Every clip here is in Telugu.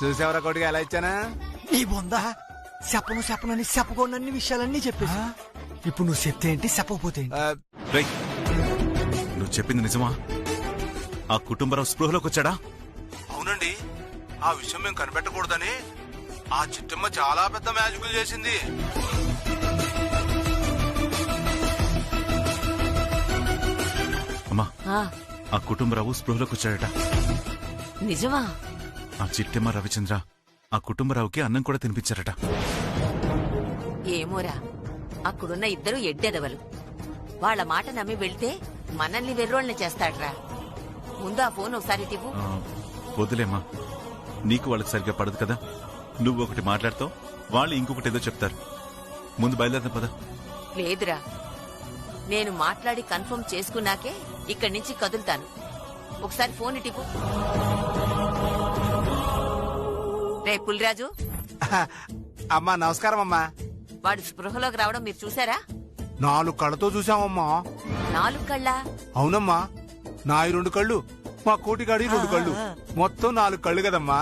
చూసేవరా కొడుకు ఎలా ఇచ్చానా? నీ బొందా చెప్పనని చెప్పకూడని విషయాలన్నీ చెప్పేసి ఇప్పుడు నువ్వు చెప్తే ఏంటి చెప్పకపోతే ఏంటి? నువ్వు చెప్పింది నిజమా? ఆ కుటుంబరావు స్పృహలోకి వచ్చాడా? అవునండి, ఆ విషయం మేము కనిపెట్టకూడదని ఆ చిట్టమ్మ చాలా పెద్ద మ్యాజిక్లు చేసింది. అమ్మా, ఆ కుటుంబరావు స్పృహలోకి వచ్చాడట. నిజమా? ఆ చిట్టమ్మ రవిచంద్ర ఆ కుటుంబరావుకి అన్నం కూడా తినిపించారట. ఏమోరా, అక్కడున్న ఇద్దరు ఎడ్డెదవలు. వాళ్ళ మాట నమ్మి వెళ్తే మనల్ని వెర్రోళ్ళని చేస్తాడ్రా. ముందు ఆ ఫోన్ ఒకసారి ఇవ్వు. వద్దులేమ్మా, నీకు వాళ్ళకి సరిగ్గా పడదు కదా. నువ్వు ఒకటి మాట్లాడతావు, వాళ్ళు ఇంకొకటి ఏదో చెప్తారు. ముందు బయలుదేరదాం పద. లేదురా, నేను మాట్లాడి కన్ఫర్మ్ చేసుకున్నాకే ఇక్కడి నుంచి కదులుతాను. ఒకసారి ఫోన్ ఇవ్వు. రే పుల్రాజు. అమ్మా నమస్కారం అమ్మా. వాడు స్పృహలోకి రావడం మీరు చూసారా? 4 కళ్ళతో చూసామమ్మా. 4 కళ్ళా? అవునమ్మా, నాయి 2 కళ్ళు, మా కోటిగాడి 2 కళ్ళు, మొత్తం 4 కళ్ళు కదమ్మా.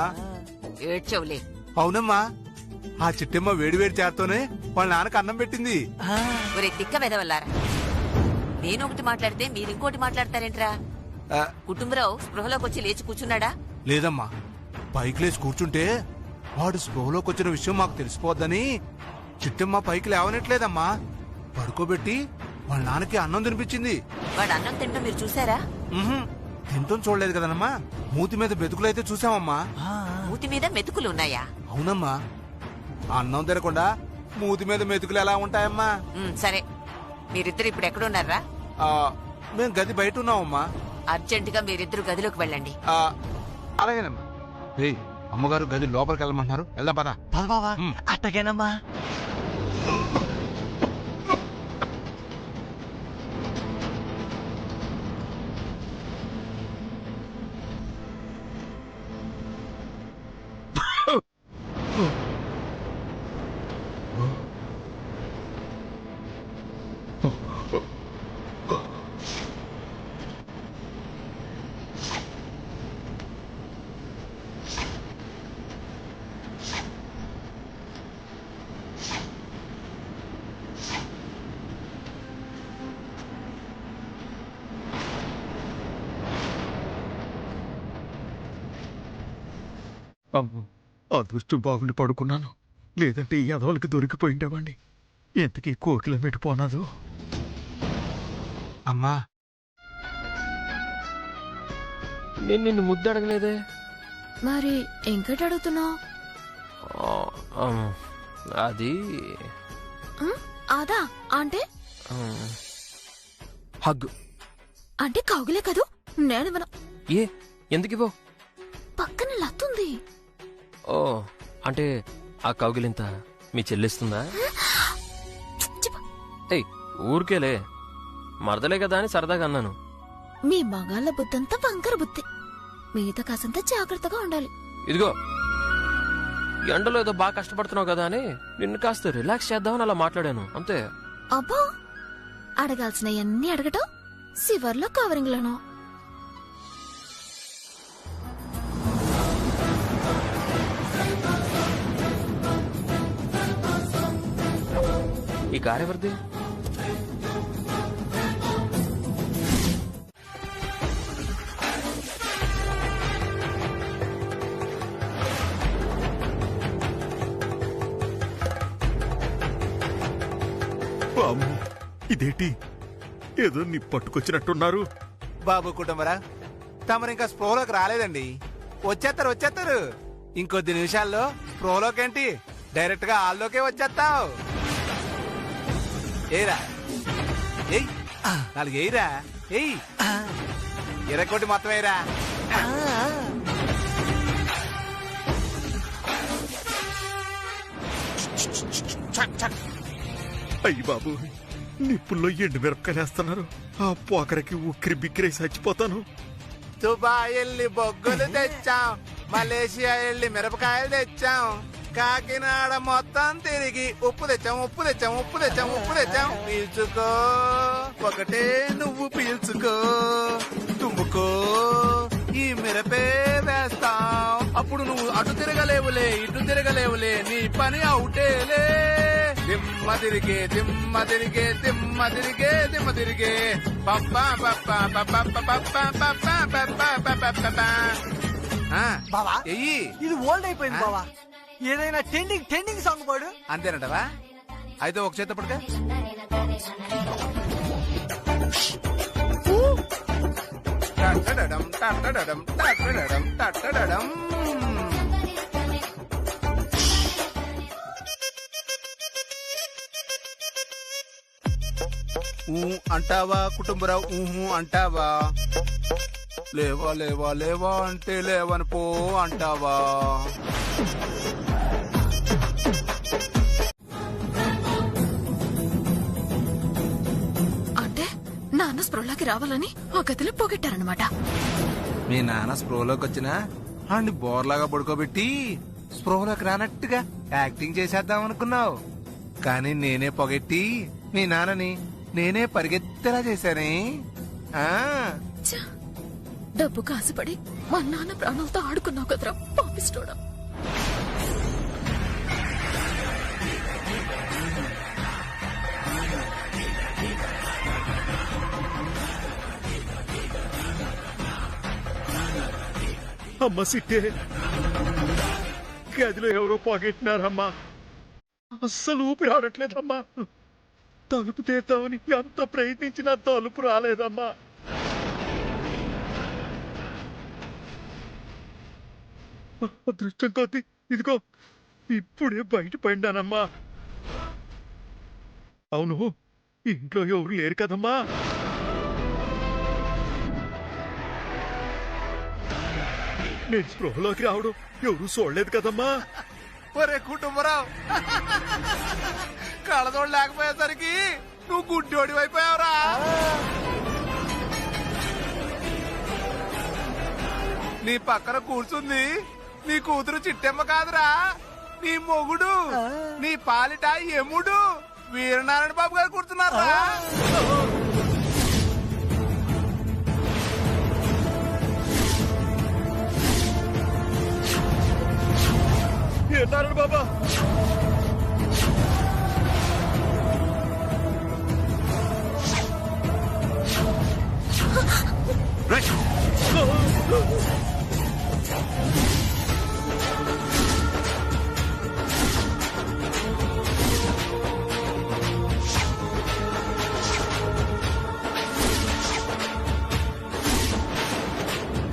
ఏడ్చవులే. అవునమ్మా, ఆ చిట్టమ్మ వేడివేడి చేత్తోనే వాళ్ళ నాన్నకు అన్నం పెట్టింది. ఒరే తిక్క వెదవల్లారా, నేనొకటి మాట్లాడితే మీరింకోటి మాట్లాడతారేంట్రా? కుటుంబరావు స్పృహలోకి వచ్చి లేచి కూర్చున్నాడా? లేదమ్మా, పైకి లేచి కూర్చుంటే వాడు స్పృహలోకి వచ్చిన విషయం మాకు తెలిసిపోద్దని చిట్టమ్మ పైకి లేవనట్లేదమ్మా. పడుకోబెట్టి వాళ్ళ నాన్నకి అన్నం తినిపించింది. వాడు అన్నం తింటాం మీరు చూసారా? తింటం చూడలేదు కదనమ్మా, మూతి మీద బెతుకులైతే చూసామమ్మా. మూతి మీద మెతుకులు ఉన్నాయా? అవునమ్మా, అన్నం తినకుండా మూతి మీద మెతుకులు ఎలా ఉంటాయమ్మా? సరే, మీరిద్దరు ఇప్పుడు ఎక్కడున్నారా? మేం గది బయట ఉన్నామమ్మా. అర్జెంటుగా మీరిద్దరు గదిలోకి వెళ్ళండి. అలాగేనమ్మా. అమ్మగారు గది లోపలికి వెళ్ళమంటున్నారు, వెళ్దాం పదా. పద బావా, అట్టగేనమ్మా. అమ్మో, అదృష్టం బాగుండి పడుకున్నాను, లేదంటే ఈ అదవులకి దొరికిపోయిండేవాడిని. ఎంతకీ కోకిల మెట్టిపోనాదు. అమ్మా, నేను నిన్ను ముద్దు అడగలేదే. మరి ఇంకటి అడుగుతున్నావు? అది అదా అంటే హగ్గు. అంటే కౌగిలే కదూ. నేను మన ఏ ఎందుకు ఇవ్వో? పక్కన లత్తుంది. ఓ, అంటే ఆ కౌగిలింత మీ చెల్లిస్తుందా? ఏయ్ ఊరికేలే, మరదలే కదా అని సరదాగా అన్నాను. మీ మగాళ్ళ బుద్ధంతా వంకర బుద్ధి. మిగతా కాసంత జాగ్రత్తగా ఉండాలి. ఇదిగో, ఎండలో ఏదో బాగా కష్టపడుతున్నావు కదా అని నిన్ను కాస్త రిలాక్స్ చేద్దామని అలా మాట్లాడాను అంతే. అబ్బో, అడగాల్సినవన్నీ అడగటం, సివర్లో కవరింగ్ లోనో. ఈ కార్ ఎవరిది? ఇదేంటి, ఏదో నీ పట్టుకొచ్చినట్టున్నారు. బాబు కుటుంబరా, తమరు ఇంకా స్ప్రోలోకి రాలేదండి. వచ్చేస్తారు. ఇంకొద్ది నిమిషాల్లో స్ప్రోలోకేంటి, డైరెక్ట్ గా హాల్లోకే వచ్చేస్తావు. ఏరా, ఏయ్ 4 ఏయిరా, ఏయ్ 20 కోటి మొత్తం ఏరా. అయ్యి బాబు, నిప్పుల్లో ఎండు మిరపకాయలేస్తున్నారు. ఆ పోకరకి ఉక్కిరి బిక్కిరై చచ్చిపోతాను. దుబాయ్ వెళ్ళి బొగ్గులు తెచ్చాం, మలేషియా వెళ్ళి మిరపకాయలు తెచ్చాం, కాకినాడ మొత్తం తిరిగి ఉప్పు తెచ్చాం. పీల్చుకో, ఒకటే నువ్వు పీల్చుకో, తుమ్ముకో, ఈ మిరపే వేస్తాం, అప్పుడు నువ్వు అటు తిరగలేవు. తిరిగే దిమ్మ తిరిగే దిమ్మ తిరిగే దిమ్మ తిరిగే పప్పా పప్పా పప్పా పప్పా పప్పా పప్పా పప్పా. బావా ఎయ్యి ఇది ఓల్డ్ అయిపోయింది బావా. ఏదైనా ట్రెండింగ్ సాంగ్ పాడు. అంతేనంటవా? అయితే ఒక చేత పడితే టట్టడడం టట్టడడం టట్టడడం టట్టడడం. అంటావా కుటుంబరావు? ఊహు అంటావా? లేవా లేవా లేవా అంటే లేవని పో అంటావా? అంటే నాన్న స్పృహలోకి రావాలని ఆ గదిలో పోగొట్టారనమాట. మీ నాన్న స్ప్రోలోకి వచ్చినా ఆడిని బోర్లాగా పడుకోబెట్టి స్ప్రోలోకి రానట్టుగా యాక్టింగ్ చేసేద్దాం అనుకున్నావు. కానీ నేనే పొగెట్టి మీ నాన్నని నేనే పరిగెత్తేలా చేశానే. ఆ ఛ! డబ్బు కాసుపడి మా నాన్న ప్రాణాలతో ఆడుకున్నావు కదరా పాపిస్తోడా. అమ్మ సిట్టే, గదిలో ఎవరో పోగొట్టినారమ్మా. అస్సలు ఊపిరి ఆడట్లేదమ్మా. తలుపు తీద్దామని ఎంత ప్రయత్నించినా తలుపు రాలేదమ్మా. అదృష్టం కొద్ది ఇదిగో ఇప్పుడే బయటపడినానమ్మా. అవును, ఇంట్లో ఎవరు లేరు కదమ్మా. నేను స్పృహలోకి రావడం ఎవరు చూడలేదు కదమ్మా. ఒరే కుటుంబరావు, కళ్ళతోడు లేకపోయేసరికి నువ్వు గుడ్డోడి అయిపోయావురా. నీ పక్కన కూర్చుంది నీ కూతురు చిట్టెమ్మ కాదురా, నీ మొగుడు, నీ పాలిట ఎముడు వీరనారాయణ బాబు గారు కూర్చున్నారా. ఏ నారాయణ బాబా, రైట్.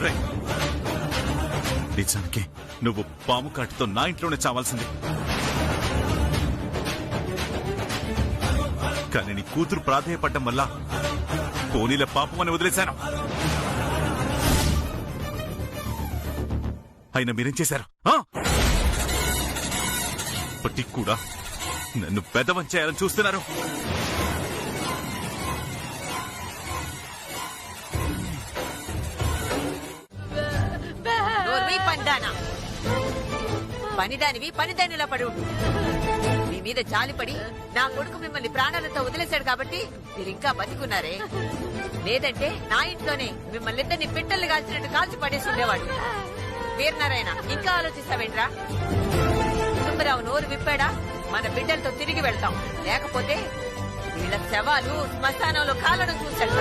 రైట్. నిజానికి నువ్వు పాము కాటితో నా ఇంట్లోనే చావాల్సింది. కానీ నీ కూతురు ప్రాధేయపడ్డం వల్ల పోనీల పాపం అని వదిలేశాను. అయినా మీరేం చేశారు? ఇప్పటికి కూడా నన్ను పెదవం చేయాలని చూస్తున్నారు. పనిదానివి పనిదానిలా పడి ఉండు. మీ మీద జాలిపడి నా కొడుకు మిమ్మల్ని ప్రాణాలతో వదిలేశాడు కాబట్టి మీరు ఇంకా బతికున్నారే. లేదంటే నా ఇంట్లోనే మిమ్మల్ని ఇద్దరిని పిట్టల్ని కాల్చినట్టు కాల్చి పడేసి ఉండేవాడు. వీరనారాయణ, ఇంకా ఆలోచిస్తావేంట్రా? కుటుంబరావు నోరు విప్పాడా మన బిడ్డలతో తిరిగి వెళ్తాం. లేకపోతే వీళ్ళ శవాలు శ్మశానంలో కాలడం చూశాడు.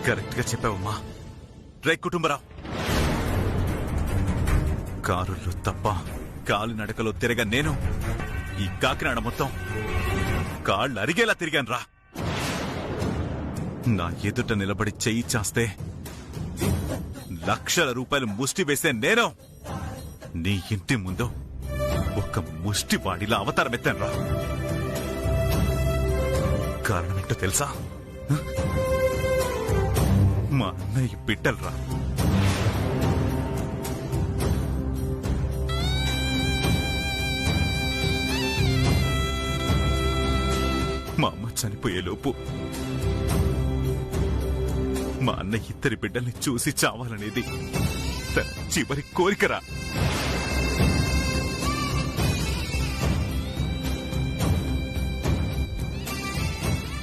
కరెక్ట్ గా చెప్పావమ్మా. రే కుటుంబరావు, కారుల్లో తప్ప కాలు నడకలో తిరగ నేను ఈ కాకినాడ మొత్తం కాళ్ళు అరిగేలా తిరిగాను రా. నా ఎదుట నిలబడి చెయ్యి చాస్తే లక్షల రూపాయలు ముష్టి వేసే నేను నీ ఇంటి ముందు ఒక ముష్టి వాడిలా అవతారం ఎత్తాను రా. కారణమేంటో తెలుసా? మా అన్నయ్య బిడ్డలరా. మా అమ్మ చనిపోయేలోపు మా అన్న ఇద్దరి బిడ్డల్ని చూసి చావాలనేది తన చివరి కోరికరా.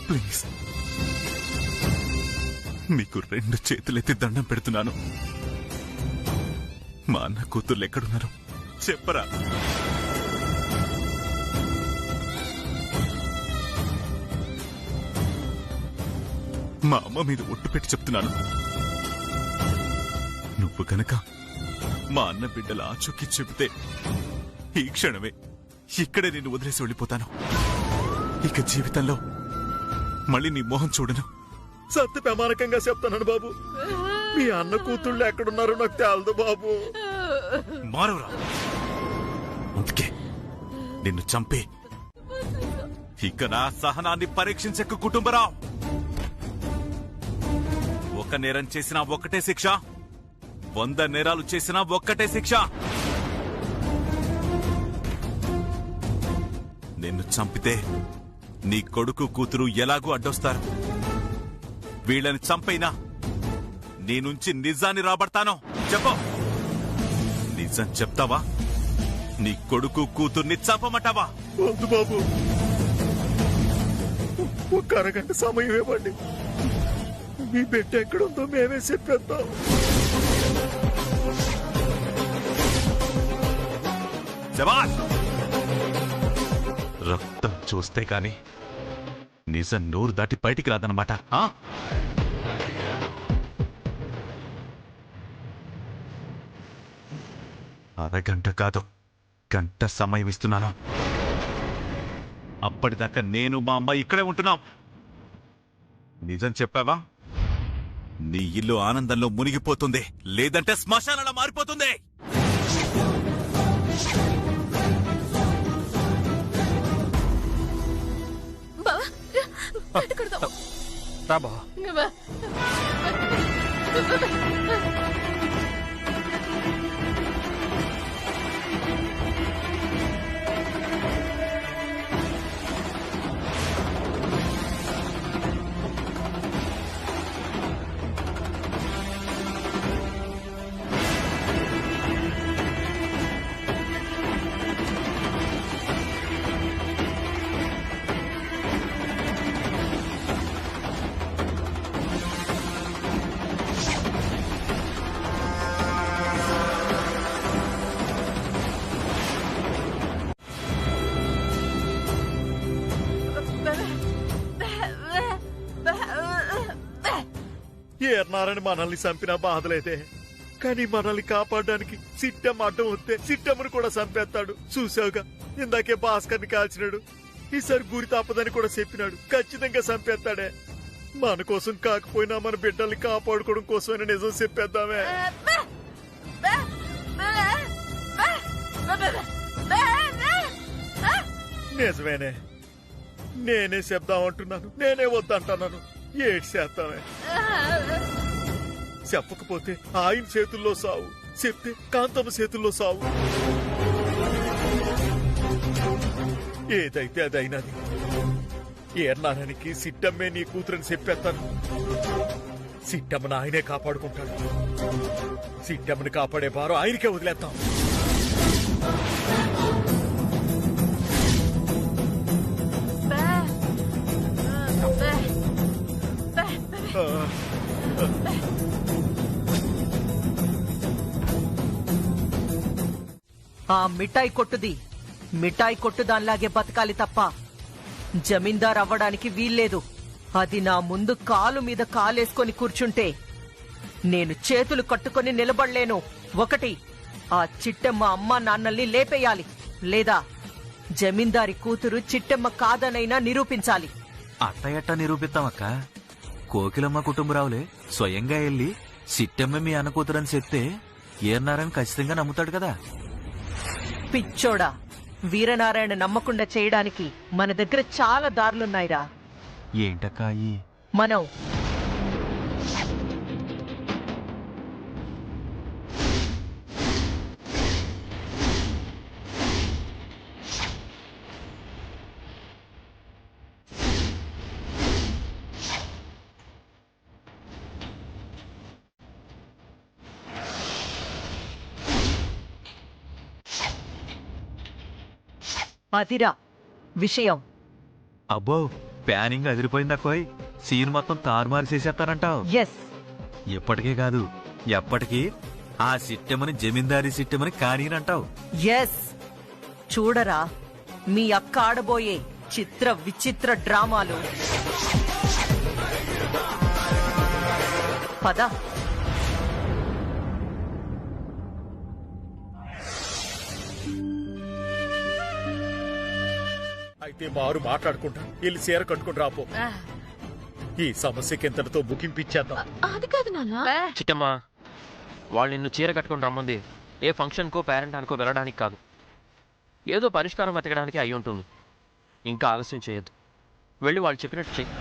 ప్లీజ్, మీకు 2 చేతులెత్తి దండం పెడుతున్నాను. మా అన్న కూతుర్లు ఎక్కడున్నారో చెప్పరా. మా అమ్మ మీద ఒట్టు పెట్టి చెప్తున్నాను, నువ్వు గనక మా అన్న బిడ్డల ఆచూకీ చెబితే ఈ క్షణమే ఇక్కడే నిన్ను వదిలేసి వెళ్ళిపోతాను. ఇక జీవితంలో మళ్ళీ నీ మొహం చూడను. సత్య ప్రమాణకంగా చెప్తాను బాబు, మీ అన్న కూతుళ్ళు ఎక్కడున్నారో నాకు తెలదు బాబు. మారురా, అందుకే నిన్ను చంపే ఇక నా సహనాన్ని పరీక్షించక కుటుంబరావు. ఒక నేరం చేసినా ఒక్కటే శిక్ష, 100 నేరాలు చేసినా ఒక్కటే శిక్ష. నిన్ను చంపితే నీ కొడుకు కూతురు ఎలాగూ అడ్డొస్తారు. వీళ్ళని చంపైనా నీ నుంచి నిజాన్ని రాబడతాను. చెప్పు, నిజం చెప్తావా? నీ కొడుకు కూతుర్ని చంపమంటావా? వద్దు బాబు, ఒక్క అరగంట సమయం ఇవ్వండి. మీ బిడ్డ ఎక్కడుందో మేమే చెప్పేద్దాం. జవాన్, రక్తం చూస్తే కాని నిజం నోరు దాటి బయటికి రాదన్నమాట. అరగంట కాదు, గంట సమయం ఇస్తున్నాను. అప్పటిదాకా నేను మా అమ్మ ఇక్కడే ఉంటున్నాం. నిజం చెప్పావా? నీ ఇల్లు ఆనందంలో మునిగిపోతుంది, లేదంటే శ్మశానంలో మారిపోతుంది. రాబా, ఏర్నారని మనల్ని చంపిన బాధలేదే, కానీ మనల్ని కాపాడడానికి సిట్టమ్మ అడ్డం వస్తే సిట్టమ్మను కూడా చంపేస్తాడు. చూసావుగా, ఇందాకే భాస్కర్ని కాల్చినాడు. ఈసారి గురి తప్పదని కూడా చెప్పినాడు. ఖచ్చితంగా చంపేస్తాడే. మన కోసం కాకపోయినా మన బిడ్డల్ని కాపాడుకోవడం కోసమైనా నిజం చెప్పేద్దామే. నిజమేనే, నేనే చెప్దామంటున్నాను, నేనే వద్దంటున్నాను. ఏడు చేస్తామే. చెప్పకపోతే ఆయన చేతుల్లో సావు, చెప్తే కాంతమ్మ చేతుల్లో సావు. ఏదైతే అదైనది. ఏర్నారానికి సిట్టమ్మే నీ కూతురని చెప్పేస్తాను. సిట్టమ్మను ఆయనే కాపాడుకుంటాడు. సిట్టమ్మని కాపాడే భారం ఆయనకే వదిలేస్తాం. ఆ మిఠాయి కొట్టుది మిఠాయి కొట్టు దానిలాగే బతకాలి తప్ప జమీందార్ అవ్వడానికి వీల్లేదు. అది నా ముందు కాలు మీద కాలేసుకొని కూర్చుంటే నేను చేతులు కట్టుకొని నిలబడలేను. ఒకటి, ఆ చిట్టెమ్మ అమ్మ నాన్నల్ని లేపేయాలి, లేదా జమీందారి కూతురు చిట్టెమ్మ కాదనైనా నిరూపించాలి. అట్ట ఎట్టా నిరూపిస్తామక్క? కోకిలమ్మ కుటుంబరావులే స్వయంగా వెళ్ళి సిట్టెమ్మ మీ అన్న కూతురని చెప్తే ఏర్నారాయణ ఖచ్చితంగా నమ్ముతాడు కదా. పిచ్చోడా, వీరనారాయణ నమ్మకుండా చేయడానికి మన దగ్గర చాలా దారులున్నాయిరా. ఏంటక్కాయి? మనం అదిరా విషయం. అబ్బో, ప్యానింగ్ అదిరిపోయిందక్కోయ్. సీన్ మొత్తం తారుమారు చేసేస్తానంటావు. ఎస్, ఎప్పటికే కాదు ఎప్పటికీ ఆ సిట్టెమని జమీందారీ సిట్టెమని కానీనంటావు. ఎస్. చూడరా, మీ అక్క ఆడబోయే చిత్ర విచిత్ర డ్రామాలు. పద. అయితే మారు మాట్లాడుకుంటా వెళ్ళి చీర కట్టుకుని రాపో. ఈ సమస్యకి ఎంతటితో ముగింపిచ్చేద్దాం. అది కాదు నాన్న. చిట్టమ్మా, వాళ్ళు నిన్ను చీర కట్టుకుని రమ్మంది ఏ ఫంక్షన్కో పేరెంట్ అనుకో వెళ్ళడానికి కాదు, ఏదో పరిష్కారం వెతకడానికి అయి ఉంటుంది. ఇంకా ఆలస్యం చేయొద్దు, వెళ్ళి వాళ్ళు చెప్పినట్టు చెయ్యి.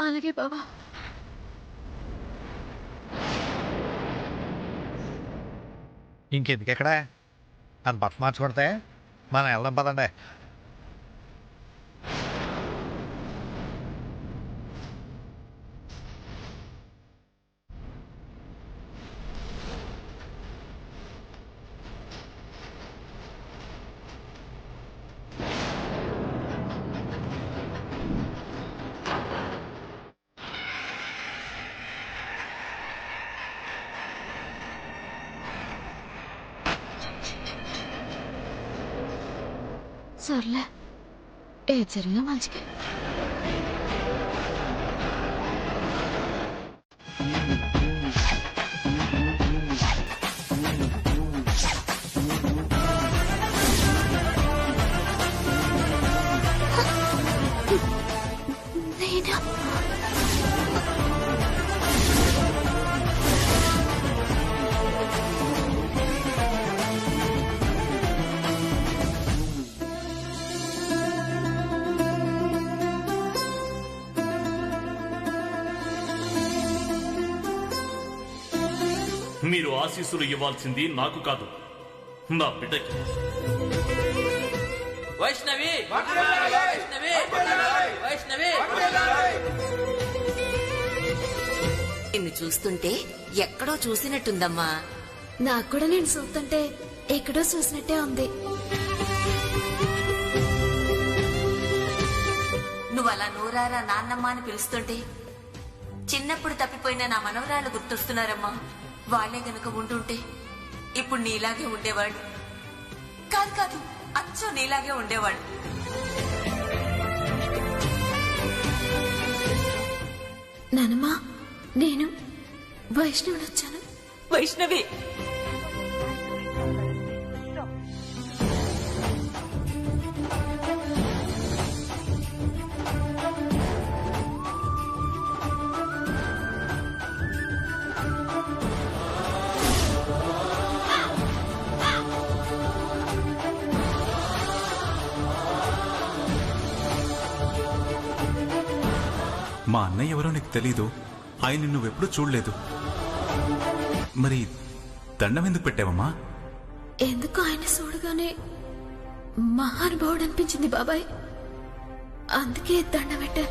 అలాగే బాబా. ఇంకెందుకు ఎక్కడ అని బట్ట మార్చుకుంటే మనం వెళ్దాం పదండి. సర్లే, ఏ జరిగినా మంచిగా. నేనా? మీరు ఆశీస్సులు ఇవ్వాల్సింది నాకు కాదు, నా బిడ్డకి. వైష్ణవి, వైష్ణవి, వైష్ణవి. నిన్ను చూస్తుంటే ఎక్కడో చూసినట్టుందమ్మా. నాకు కూడా నేను చూస్తుంటే ఎక్కడో చూసినట్టే ఉంది. నువ్వు అలా నూరారా నాన్నమ్మ అని పిలుస్తుంటే చిన్నప్పుడు తప్పిపోయిన నా మనవరాళ్ళు గుర్తొస్తున్నారమ్మా. వాళ్లే గనుక ఉండుంటే ఇప్పుడు నీలాగే ఉండేవాడు. కాదు కాదు, అచ్చో నీలాగే ఉండేవాడు. నానమ్మా, నేను వైష్ణవిని వచ్చాను. వైష్ణవి, మా అన్నయ్య ఎవరో నీకు తెలీదు, ఆయన నువ్వెప్పుడూ చూడలేదు. మరి దండం ఎందుకు పెట్టావమ్మా? ఎందుకు ఆయన చూడగానే మహానుభావుడు అనిపించింది బాబాయ్, అందుకే దండం పెట్టాను.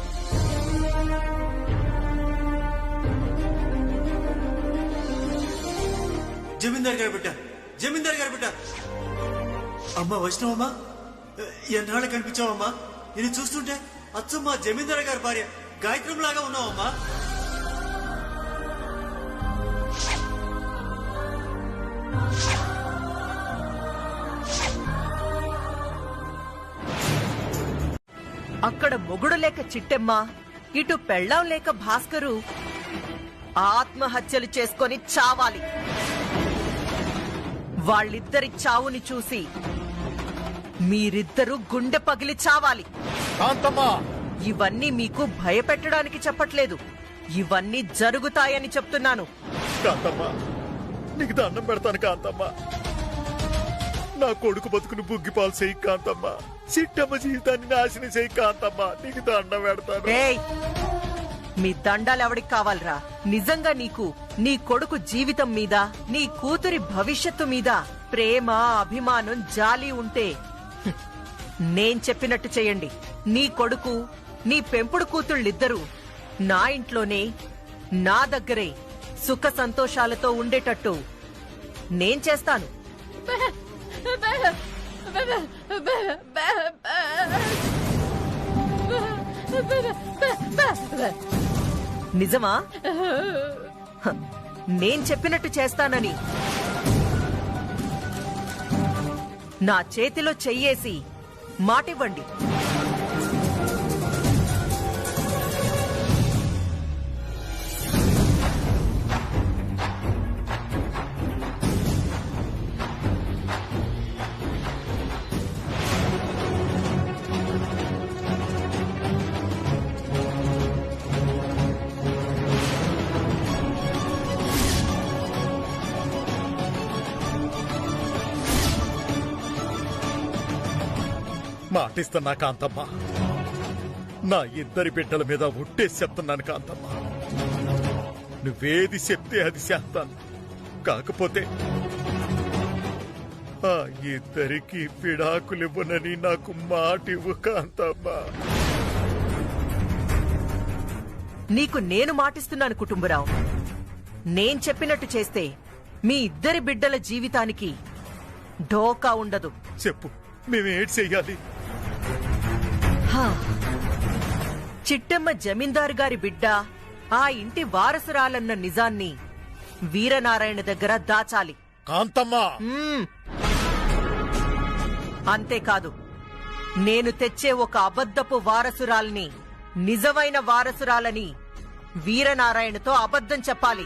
జమీందార్ గారు బిడ్డ, జమీందార్ గారు బిడ్డ. అమ్మా వైష్ణవమ్మా, ఎన్నాళ్ళు కనిపించావమ్మా? నేను చూస్తుంటే అచ్చం మా జమీందార్ గారి భార్య గాయత్రం లాగా ఉన్నావమ్మా. అక్కడ మొగుడు లేక చిట్టెమ్మ, ఇటు పెళ్ళాం లేక భాస్కరు ఆత్మహత్యలు చేసుకొని చావాలి. వాళ్ళిద్దరి చావుని చూసి మీరిద్దరూ గుండె పగిలి చావాలి. ఇవన్నీ మీకు భయపెట్టడానికి చెప్పట్లేదు, ఇవన్నీ జరుగుతాయని చెప్తున్నాను. కాంతమ్మా, నీకు దండం పెడతాను కాంతమ్మా. నా కొడుకు బతుకును బుగ్గిపాలు చేయి కాంతమ్మా. చిట్టమ్మ జీవితాన్ని నాశనం చేయి కాంతమ్మా. నీకు దండం పెడతాను. మీ దండాలెవడికి కావాలరా? నిజంగా నీకు నీ కొడుకు జీవితం మీద, నీ కూతురి భవిష్యత్తు మీద ప్రేమ, అభిమానం, జాలి ఉంటే నేను చెప్పినట్టు చేయండి. నీ కొడుకు, నీ పెంపుడు కూతుళ్ళిద్దరూ నా ఇంట్లోనే, నా దగ్గరే సుఖ సంతోషాలతో ఉండేటట్టు నేను చేస్తాను. నిజమా? నేను చెప్పినట్టు చేస్తానని నా చేతిలో చెయ్యేసి మాటివ్వండి. మాటిస్తున్నా కాంతమ్మ, నా ఇద్దరి బిడ్డల మీద ఒట్టేసి చెప్తున్నాను కాంతమ్మ. నువ్వేది చెప్తే అది చేస్తాను. కాకపోతే ఆ ఇద్దరికి విడాకులివ్వనని నాకు మాటివ్వు కాంతమ్మ. నీకు నేను మాటిస్తున్నాను కుటుంబరావు. నేను చెప్పినట్టు చేస్తే మీ ఇద్దరి బిడ్డల జీవితానికి ఢోకా ఉండదు. చెప్పు, మేమేం చెయ్యాలి? చిట్టమ్మ జమీందారు గారి బిడ్డ, ఆ ఇంటి వారసురాలన్న నిజాన్ని వీరనారాయణ దగ్గర దాచాలి. కాంతమ్మా, అంతేకాదు, నేను తెచ్చే ఒక అబద్ధపు వారసురాల్ని నిజమైన వారసురాలని వీరనారాయణతో అబద్ధం చెప్పాలి.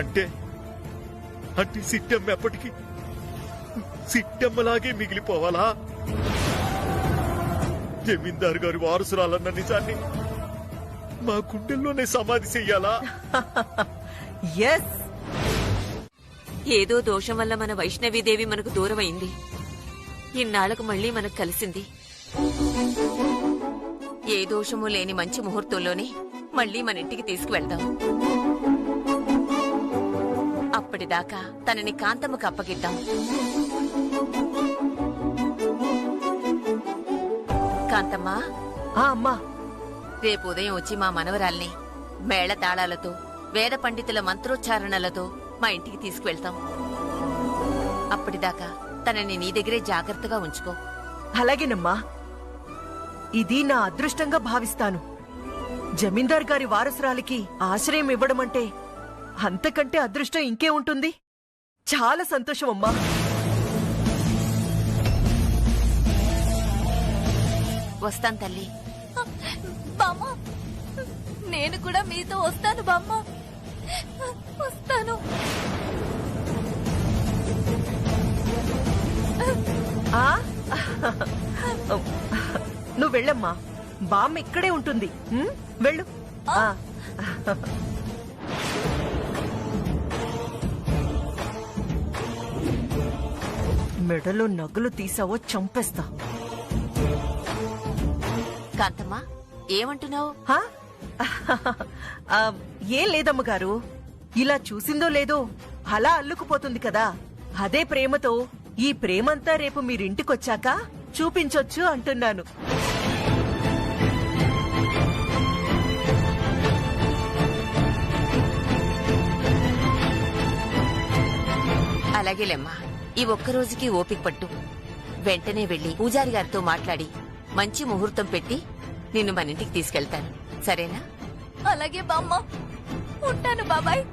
అంటే అంటే సిట్టమ్మ ఎప్పటికీ సిట్టమ్మలాగే మిగిలిపోవాలా? జమీందారు గారి వారసురాలన్న నిజాన్ని మా గుండెల్లోనే సమాధి చెయ్యాలా? ఎస్. ఏదో దోషం వల్ల మన వైష్ణవీదేవి మనకు దూరమైంది. ఇన్నాళ్లకు మళ్లీ మనకు కలిసింది. ఏ దోషము లేని మంచి ముహూర్తంలోనే మళ్లీ మన ఇంటికి తీసుకువెళ్దాం. అప్పటిదాకా తనని కాంతమ్మకు అప్పగిద్దాం. కాంతమ్మా, అమ్మా, రేపు ఉదయం వచ్చి మా మనవరాల్ని మేళతాళాలతో, వేద పండితుల మంత్రోచ్చారణలతో మా ఇంటికి తీసుకువెళ్తాం. అప్పటిదాకా తనని నీ దగ్గరే జాగ్రత్తగా ఉంచుకో. అలాగేనమ్మా. ఇది నా అదృష్టంగా భావిస్తాను. జమీందార్ గారి వారసురాలికి ఆశ్రయం ఇవ్వడం అంటే అంతకంటే అదృష్టం ఇంకే ఉంటుంది. చాలా సంతోషం అమ్మా. వస్తాను తల్లి. బామ్మ, నేను కూడా మీతో వస్తాను బామ్మ, వస్తాను. నువ్వు వెళ్ళమ్మా, బామ్మ ఇక్కడే ఉంటుంది. వెళ్ళు. మెడలో నగలు తీసావో చంపేస్తా. కాంతమ్మా, ఏమంటున్నావు? ఏం లేదమ్మగారు, ఇలా చూసిందో లేదో అలా అల్లుకుపోతుంది కదా. అదే ప్రేమతో ఈ ప్రేమంతా రేపు మీరింటికొచ్చాక చూపించొచ్చు అంటున్నాను. అలాగేలేమ్మా, ఈ ఒక్కరోజుకి ఓపిక పట్టు. వెంటనే వెళ్లి పూజారి గారితో మాట్లాడి మంచి ముహూర్తం పెట్టి నిన్ను మన ఇంటికి తీసుకెళ్తాను. సరేనా? అలాగే బామ్మ, ఉంటాను బాబాయ్.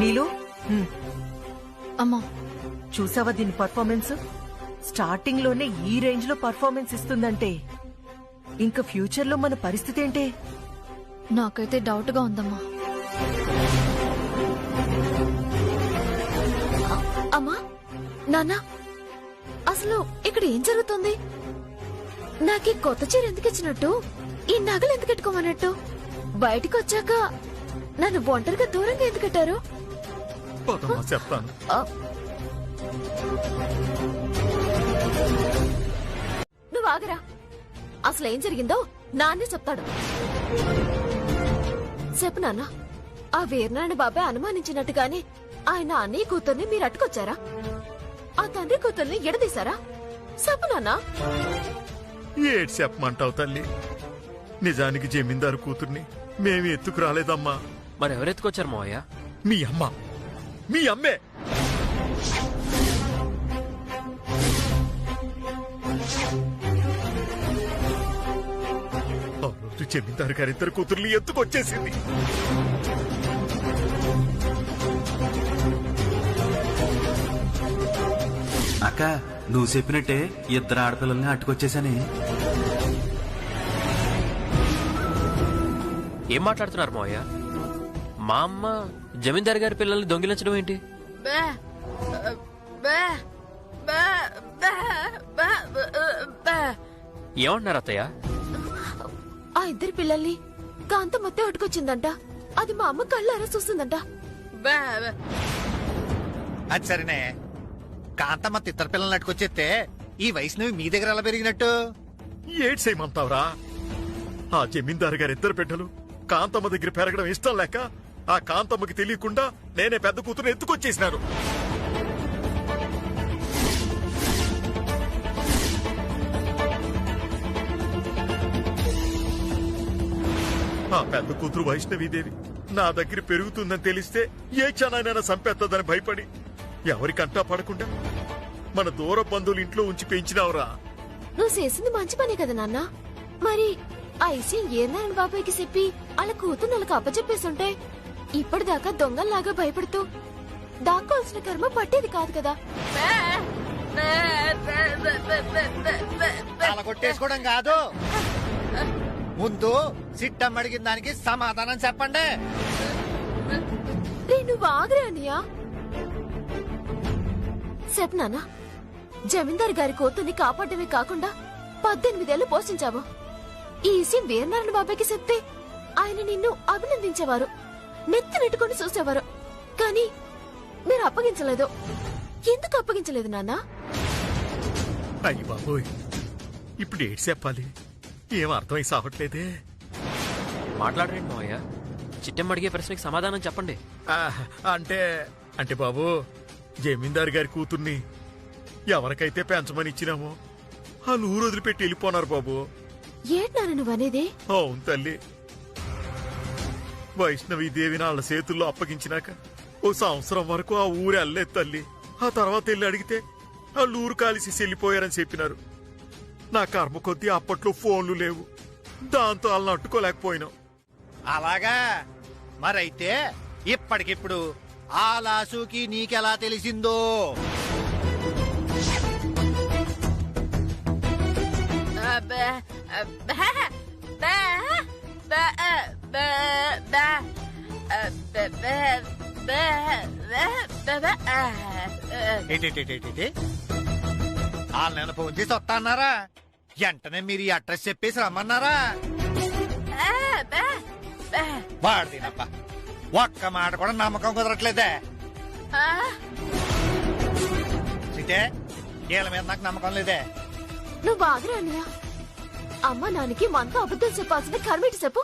నీలు, అమ్మా, చూసావా దీని పర్ఫార్మెన్స్? స్టార్టింగ్ లోనే ఈ రేంజ్ లో పర్ఫార్మెన్స్ ఇస్తుందంటే ఇంకా ఫ్యూచర్ లో మన పరిస్థితి ఏంటి? నాకైతే డౌట్ గా ఉందమ్మా. అమ్మా, నాన్న, అసలు ఇక్కడ ఏం జరుగుతుంది? నాకీ కొత్త చీర ఎందుకు ఇచ్చినట్టు, ఈ నగలు ఎందుకు పెట్టుకోమన్నట్టు, బయటికి వచ్చాక నన్ను ఒంటరిగా దూరంగా ఎందుకు పెట్టారు? చెప్తాను. నువ్వు ఆగరా, అసలు ఏం జరిగిందో నాన్నే చెప్తాడు. చెప్పు నాన్న, ఆ వీరనారాయణ బాబాయ్ అనుమానించినట్టుగానే ఆయన అన్నయ్య కూతుర్ని మీరు అట్టుకొచ్చారా? ఆ తండ్రి కూతుర్ని ఎడదీశారా? చెప్పు నాన్న. ఏడ్ చెప్పమంటావు తల్లి? నిజానికి జమీందారు కూతుర్ని మేమి ఎత్తుకు రాలేదమ్మా. మరి ఎవరెత్తుకొచ్చారు మావయ్య? మీ అమ్మ, మీ అమ్మే. ఆ రోజు జమీందారు గారిద్దరు కూతుర్ని ఎత్తుకొచ్చేసింది. అక్క, నువ్వు చెప్పినట్టే ఇద్దరు ఆడపిల్లల్ని అట్టుకొచ్చేసాని. ఏం మాట్లాడుతున్నారు మావయ్య? మా అమ్మ జమీందారు గారి పిల్లల్ని దొంగిలించడం ఏంటి? బే, ఏమంటున్నారు అత్తయ్య? ఆ ఇద్దరి పిల్లల్ని కాంతమ్మత్తే అటుకొచ్చిందంట. అది మా అమ్మ కళ్ళారా చూస్తుందంట. అది సరేనే, కాంతమ్మ ఇద్దరు పిల్లల్ని అట్టుకొచ్చేస్తే ఈ వైష్ణవి మీ దగ్గర ఎలా పెరిగినట్టు? ఏడ్ చేయమంటావురా? ఆ జమీందారు గారి ఇద్దరు బిడ్డలు కాంతమ్మ దగ్గర పెరగడం ఇష్టం లేక ఆ కాంతమ్మకి తెలియకుండా నేనే పెద్ద కూతురు ఎత్తుకొచ్చేసినాను. ఆ పెద్ద కూతురు వైష్ణవీదేవి నా దగ్గర పెరుగుతుందని తెలిస్తే ఏ క్షణానైనా చంపేస్తుందని భయపడి ఎవరికంటా పడకుండా మన దూర బంధువులు ఇంట్లో ఉంచి పెంచినావురా. నువ్వు చేసింది మంచి పనే కదా నాన్న. మరి ఆ విషయం ఏనారాయణ బాబాయ్కి చెప్పి అలా కూతురు నెలకు అప్పచెప్పేస్తుంటే ఇప్పటిదాకా దొంగల్లాగా భయపడుతూ దాక్కోవాల్సిన కర్మ పట్టేది కాదు కదా. అలా కొట్టేసుకోవడం కాదు, ముందు సిట్టమ్మ అడిగిన దానికి సమాధానం చెప్పండి. నువ్వు ఆగ్రా అనియా చెప్పనానా? జమీందారు గారి కూతుర్ని కాపాడమే కాకుండా 18 ఏళ్లు పోషించావు. ఈ విషయం వీరనారాయణ బాబాయ్కి చెప్తే ఆయన నిన్ను అభినందించేవారు, నెత్తి నెట్టుకొని చూసేవారు. కానీ మీరు అప్పగించలేదు. ఎందుకు అప్పగించలేదు నాన్న? అయ్యి బాబోయ్, ఇప్పుడు ఏడు చెప్పాలి, ఏం అర్థమై సావట్లేదే. మాట్లాడరేంటి మావయ్య? చిట్టమ్మ అడిగే ప్రశ్నకి సమాధానం చెప్పండి. అంటే అంటే బాబు, జమీందారు గారి కూతుర్ని ఎవరికైతే పెంచమని ఇచ్చినామో వాళ్ళు ఊరు వదిలిపెట్టి వెళ్ళిపోనారు బాబు. ఏంటన్నా నువ్వనేది? అవును తల్లి, వైష్ణవీదేవిని వాళ్ళ చేతుల్లో అప్పగించినాక ఓ సంవత్సరం వరకు ఆ ఊరే అల్లేదు తల్లి. ఆ తర్వాత వెళ్ళి అడిగితే వాళ్ళు ఊరు కాలిసి వెళ్ళిపోయారని చెప్పినారు. నా కర్మ కొద్దీ అప్పట్లో ఫోన్లు లేవు, దాంతో వాళ్ళని అట్టుకోలేకపోయినాం. అలాగా? మరైతే ఇప్పటికిప్పుడు ఆ లాసుకి నీకెలా తెలిసిందో? వాళ్ళని ఫోన్ చేసి వస్తా అన్నారా? వెంటనే మీరు ఈ అడ్రస్ చెప్పేసి రమ్మన్నారా? వాడినప్ప ఒక్క మాట కూడా నమ్మకం కుదరట్లేదే. సిటే, వీళ్ళ మీద నాకు నమ్మకం లేదే. నువ్వు బాగా అన్నయ్య. అమ్మ నాన్నకి మనతో అబద్ధం చెప్పాల్సిన కర్మేటి చెప్పు.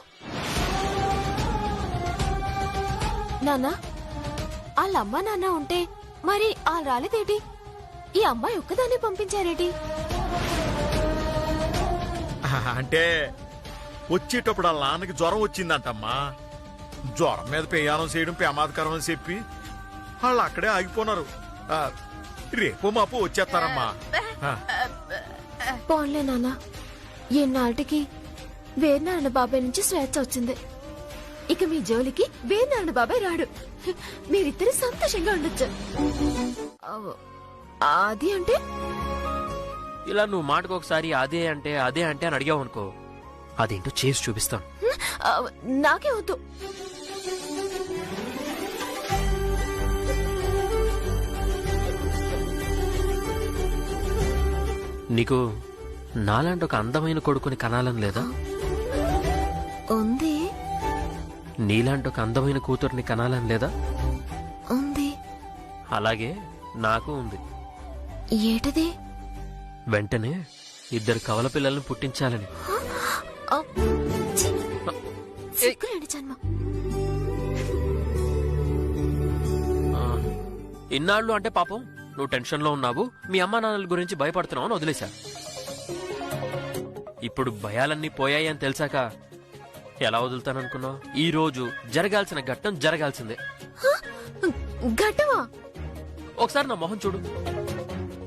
నాన్న, వాళ్ళ అమ్మ నాన్న ఉంటే మరి వాళ్ళు రాలేదేటి? ఈ అమ్మాయి ఒక్కదాన్ని పంపించారేటి? అంటే వచ్చేటప్పుడు వాళ్ళ నాన్నకి జ్వరం వచ్చిందంటమ్మా. జ్వరం మీద ప్రయాణం చేయడం ప్రమాదకరం అని చెప్పి వాళ్ళు అక్కడే ఆగిపోనారు. రేపు మాపు వచ్చేస్తారమ్మా. పోన్లే నాన్న, ఈనాటికి వీరనారాయణ బాబాయ్ నుంచి స్వేచ్ఛ వచ్చింది. ఇక మీ జోలికి వీరనారాయణ బాబాయ్ రాడు. మీరిద్దరు సంతోషంగా ఉండొచ్చు. అది అంటే ఇలా నువ్వు మాటకు ఒకసారి అదే అంటే అని అడిగావు అనుకో, అదేంటో చేసి చూపిస్తాను. నాకే వద్దు. నీకు నాలాంటి ఒక అందమైన కొడుకుని కనాలని లేదా? ఉంది. నీలాంటి ఒక అందమైన కూతుర్ని కనాలని లేదా? ఉంది. అలాగే నాకు ఉంది. ఏటది? వెంటనే 2 కవల పిల్లల్ని పుట్టించాలని. సిగ్గులేని జన్మ. ఇన్నాళ్ళు అంటే పాపం నువ్వు టెన్షన్ లో ఉన్నావు, మీ అమ్మా నాన్నల గురించి భయపడుతున్నావు అని వదిలేశా. ఇప్పుడు భయాలన్నీ పోయాయి అని తెలిసాక ఎలా వదులుతాననుకున్నావు? ఈ రోజు జరగాల్సిన ఘట్టం జరగాల్సిందే. ఘట్టమా? ఒకసారి నా మొహం చూడు.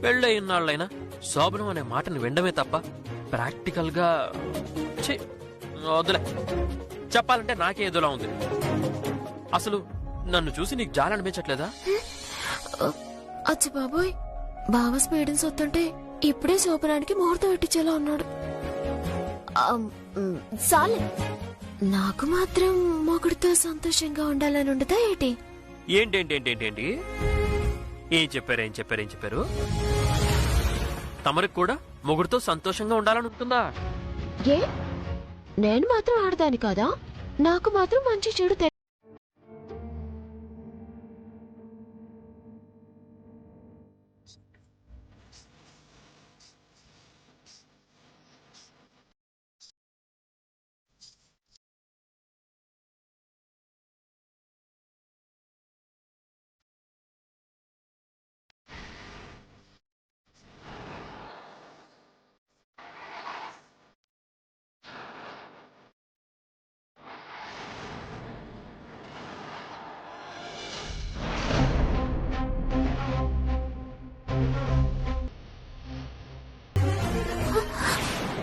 పెళ్ళై ఇన్నాళ్ళైనా శోభనం అనే మాటని వినడమే తప్ప ప్రాక్టికల్ గా వదిలే. చెప్పాలంటే నాకే ఏదోలా ఉంది. అసలు నన్ను చూసి నీకు జాలనిపించట్లేదా? అచ్చి బాబోయ్, బావ స్పీడెన్స్ వస్తుంటే ఇప్పుడే శోభనానికి ముహూర్తం పెట్టించేలా ఉన్నాడు. సాలే, నాకు మాత్రం మొగుడితో సంతోషంగా ఉండాలని ఉండదా ఏటి? ఏంటేంటేంటేంటి? ఏం చెప్పారు? తమరికి కూడా మొగుడితో సంతోషంగా ఉండాలని ఉంటుందా? ఏ నేను మాత్రం ఆడదాని కాదా? నాకు మాత్రం మంచి చెడు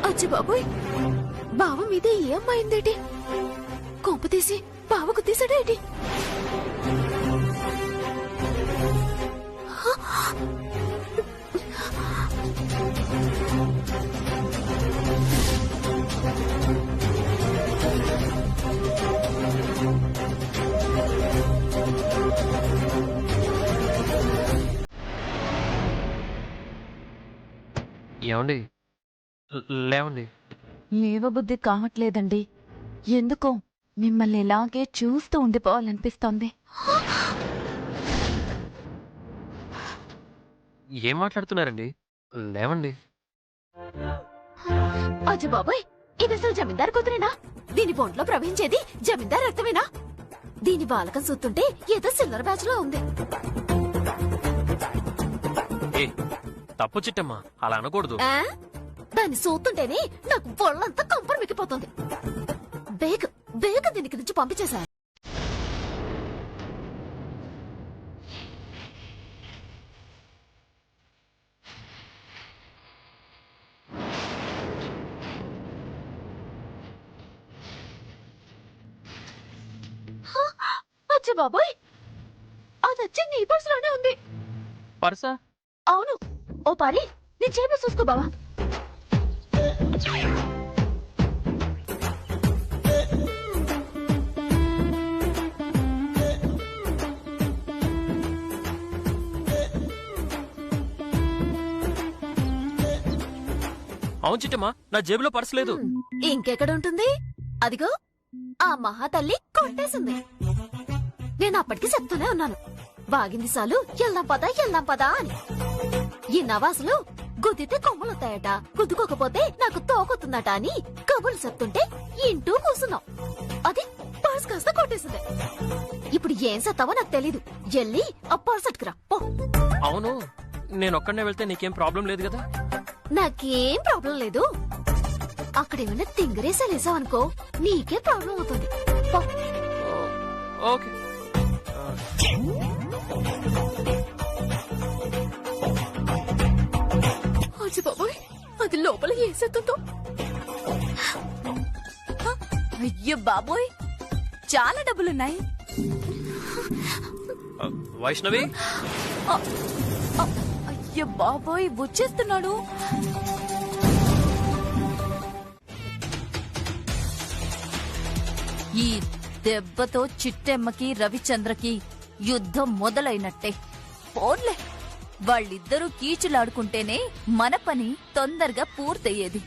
అచ్చి బాబోయ్, బావ మీద ఏమైందేటి? కొంప తీసి బావకు తీసాడేటి? ఏమండి లేవండి. లేవబుద్ధి కావట్లేదండి. ఎందుకో మిమ్మల్ని ఇలాగే చూస్తూ ఉండిపోవాలనిపిస్తోంది. ఏం మాట్లాడుతున్నారండి? లేవండి. అచ్చి బాబోయ్, ఇది అసలు జమీందారు కూతురేనా? దీని బొంట్లో ప్రవహించేది జమీందారు రక్తమేనా? దీని బాలకం చూస్తుంటే ఏదో సిల్లర్ బ్యాచ్ లో ఉంది. ఏ తప్పు చిట్టమ్మా, అలా అనకూడదు. దాన్ని చూస్తుంటేనే నాకు ఒళ్ళంతా కంపరం మిక్కిపోతుంది. బేగ బేగ దీనికి నుంచి పంపించేశా. అచ్చ బాబోయ్, అదొచ్చి నీ పర్సులోనే ఉంది. పర్సా? అవును. ఓ పారి, నీ చేప చూసుకో బావా. అవును చిట్టమ్మా, నా జేబులో పర్సు లేదు. ఇంకెక్కడ ఉంటుంది? అదిగో ఆ మహాతల్లి కొట్టేసింది. నేను అప్పటికి చెప్తూనే ఉన్నాను, బాగింది సాలు వెళ్దాం పదా అని. ఈ నవాసులు గుద్దితే కొమ్మలొత్తాయట, గుద్దుకోకపోతే నాకు తోకొతుందట అని కబుర్లు చెప్తుంటే ఇంటూ కూసున్నాం. అది పర్స్ కాస్త కొట్టేసింది. ఇప్పుడు ఏం చేస్తావో నాకు తెలీదు. ఎల్లి ఆ పర్స్ అట్టుకురా పో. అవును, నేనొక్కడనే వెళ్తే నీకేం ప్రాబ్లం లేదు కదా? నాకేం ప్రాబ్లం లేదు. అక్కడేమైనా తింగరేసాలేసావనుకో నీకే ప్రాబ్లం అవుతుంది. పో. ఓకే. బాబోయ్, అది లోపల ఏసేస్తుందో. అయ్యో బాబోయ్, చాలా డబ్బులున్నాయి. వైష్ణవి, అయ్యో బాబోయ్, వచ్చేస్తున్నాడు. ఈ దెబ్బతో చిట్టెమ్మకి రవిచంద్రకి యుద్ధం మొదలైనట్టే. పోన్లే, వాళ్ళిద్దరూ కీచులాడుకుంటేనే మన పని తొందరగా పూర్తయ్యేది.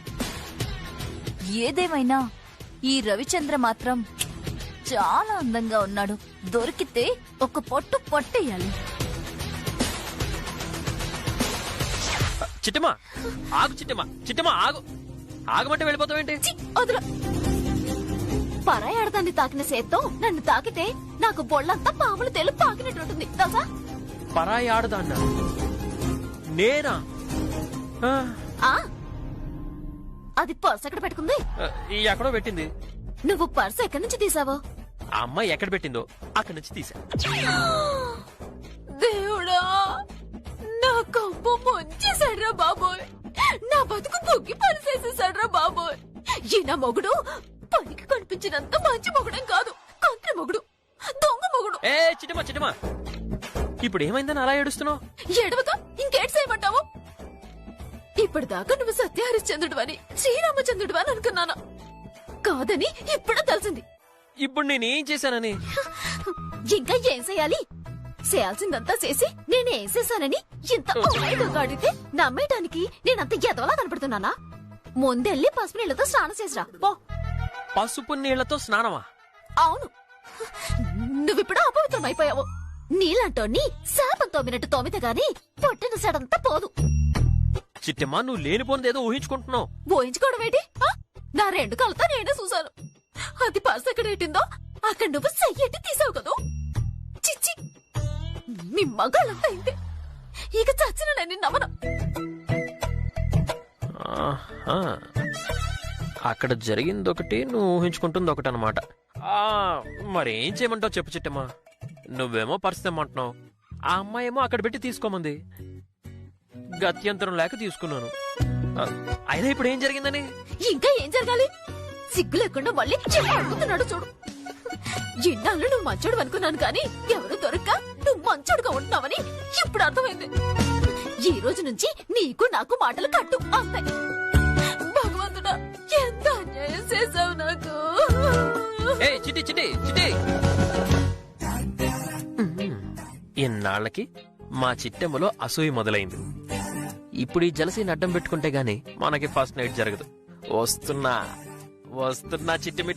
ఏదేమైనా ఈ రవిచంద్ర మాత్రం చాలా అందంగా ఉన్నాడు. దొరికితే ఒక పొట్టు పొట్టేయాలి. చిట్టమ్మా ఆగు, చిట్టమ్మా ఆగు. ఆగమంటే వెళ్ళిపోతావేంటి? పరాయి ఆడదాన్ని తాకిన సేత్తో నన్ను తాకితే నాకు బొళ్ళంతా పాములు తెలుపు తాకినట్టుంటుంది తెలుసా? పరాయి ఆడదాన్న నేనా? అది పర్స్ ఎక్కడ పెట్టుకుంది? ఎక్కడో పెట్టింది. నువ్వు పర్స్ ఎక్కడి నుంచి తీసావో? ఆ అమ్మాయి ఎక్కడ పెట్టిందో అక్కడి నుంచి తీసా. దేవుడా, నా కంపు ముంచేశాడ్రా బాబోయ్. నా బతుకు పొగ్గి పరిసేసేసాడ్రా బాబోయ్. ఈ నా మొగుడు పనికి కనిపించినంత మంచి మొగుడేం కాదు. కంత్రి మొగుడు, దొంగ మొగుడు. ఏ చిట్టమ్మా, ఇప్పుడు ఏమైందని అలా ఏడుస్తున్నావు? ఏడవక ఇంకేట్ చేయమంటావు? ఇప్పటిదాకా నువ్వు సత్యహరిశ్చంద్రుడు అని శ్రీరామచంద్రుడు అని అనుకున్నాను. కాదని ఇప్పుడే తెలిసింది. ఇప్పుడు నేనేం చేశానని? ఇంకా ఏం చేయాలి? చేయాల్సిందంతా చేసి నేనేం చేశానని ఇంత అడిగితే నమ్మేయడానికి నేనంత ఎదవలా కనపడుతున్నానా? ముందెళ్ళి పసుపు నీళ్లతో స్నానం చేసిరా పో. పసుపు నీళ్లతో స్నానమా? అవును, నువ్విప్పుడు అపవిత్రం అయిపోయావు. నీలాంటోని శాపం తోమినట్టు తోమితే గాని పొట్టిన సడంతా పోదు. చిట్టమ్మా, నువ్వు లేనిపోనిది ఏదో ఊహించుకుంటున్నావు. ఊహించుకోవడం ఏంటి? నా 2 కళ్ళతో నేనే చూశాను. అది పర్స్ ఎక్కడ పెట్టిందో అక్కడ నువ్వు చెయ్యట్టి తీసావు కదూ. చిచ్చి, మీ మగాళ్ళంతా ఇంతే. ఇక చచ్చిన నేను నమ్మను. ఆహా. అక్కడ జరిగిందొకటి, నువ్వు ఊహించుకుంటుంది ఒకటి అనమాట. మరేం చేయమంటావు చెప్పు చిట్టమ్మా. నువ్వేమో పరిస్థితి ఆ అమ్మాయి ఏమో అక్కడ పెట్టి తీసుకోమంది. గత్యంతరం లేక తీసుకున్నాను. అయినా ఇప్పుడు ఏం జరిగిందని? ఇంకా ఏం జరగాలి? సిగ్గు లేకుండా మళ్ళీ అడుగుతున్నాడు చూడు. ఇన్నాళ్ళు నువ్వు మంచోడు అనుకున్నాను కానీ ఎవరు దొరక్క నువ్వు మంచోడుగా ఉంటున్నావని ఇప్పుడు అర్థమైంది. ఈ రోజు నుంచి నీకు నాకు మాటలు కట్టు అంతే. భగవంతుడా, ఎంత అన్యాయం చేసావు నాకు. చిట్టి చిట్టి చిట్టి, ఇన్నాళ్ళకి మా చిట్టెమ్మలో అసూయ మొదలైంది. ఇప్పుడు ఈ జలసీని అడ్డం పెట్టుకుంటే గాని మనకి ఫస్ట్ నైట్ జరగదు. వస్తున్నా చిట్టిమిట.